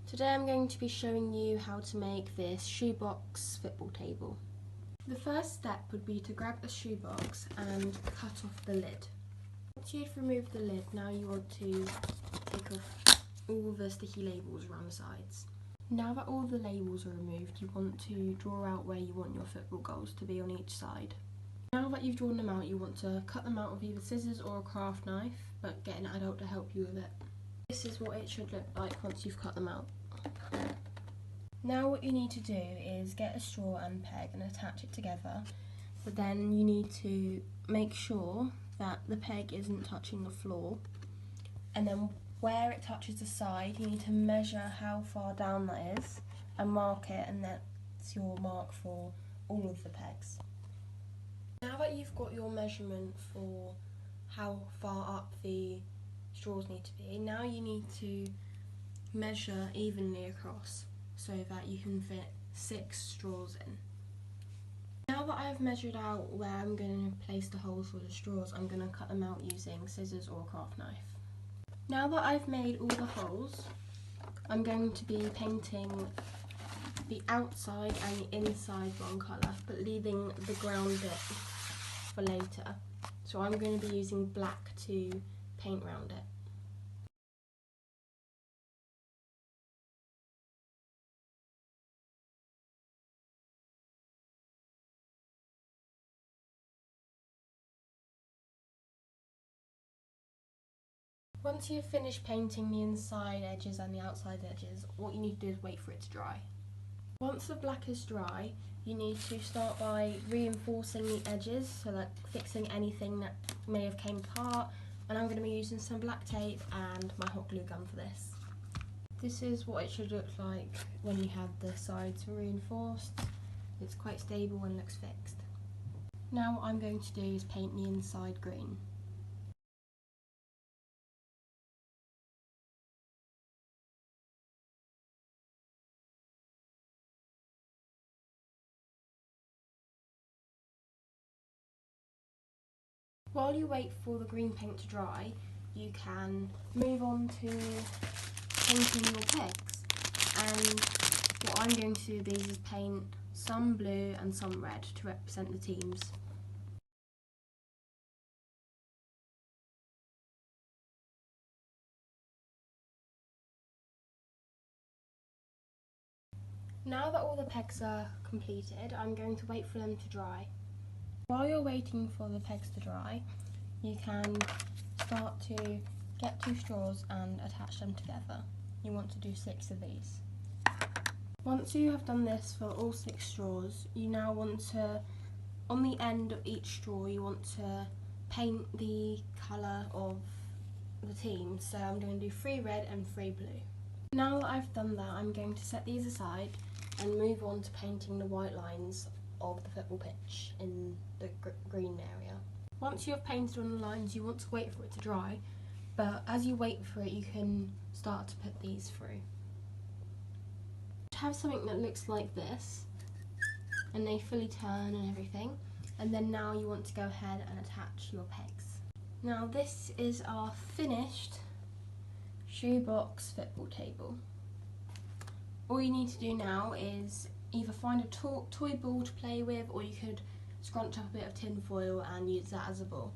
Today I'm going to be showing you how to make this shoebox football table. The first step would be to grab a shoebox and cut off the lid. Once you've removed the lid, now you want to take off all the sticky labels around the sides. Now that all the labels are removed, you want to draw out where you want your football goals to be on each side. Now that you've drawn them out, you want to cut them out with either scissors or a craft knife, but get an adult to help you with it. This is what it should look like once you've cut them out. Now what you need to do is get a straw and peg and attach it together, but then you need to make sure that the peg isn't touching the floor, and then where it touches the side you need to measure how far down that is and mark it, and that's your mark for all of the pegs. Now that you've got your measurement for how far up the straws need to be, now you need to measure evenly across so that you can fit 6 straws in. Now that I've measured out where I'm going to place the holes for the straws, I'm going to cut them out using scissors or a craft knife. Now that I've made all the holes, I'm going to be painting the outside and the inside one colour, but leaving the ground bit for later. So I'm going to be using black to paint around it. Once you've finished painting the inside edges and the outside edges, what you need to do is wait for it to dry. Once the black is dry, you need to start by reinforcing the edges, so like fixing anything that may have came apart, and I'm going to be using some black tape and my hot glue gun for this. This is what it should look like when you have the sides reinforced. It's quite stable and looks fixed. Now what I'm going to do is paint the inside green. While you wait for the green paint to dry, you can move on to painting your pegs. And what I'm going to do with these is paint some blue and some red to represent the teams. Now that all the pegs are completed, I'm going to wait for them to dry. While you're waiting for the pegs to dry, you can start to get 2 straws and attach them together. You want to do 6 of these. Once you have done this for all 6 straws, you now want to, on the end of each straw, you want to paint the colour of the team. So I'm going to do 3 red and 3 blue. Now that I've done that, I'm going to set these aside and move on to painting the white lines of the football pitch in the green area. Once you have painted on the lines, you want to wait for it to dry, but as you wait for it, you can start to put these through. Have something that looks like this, and they fully turn and everything, and then now you want to go ahead and attach your pegs. Now this is our finished shoebox football table. All you need to do now is either find a toy ball to play with, or you could scrunch up a bit of tin foil and use that as a ball.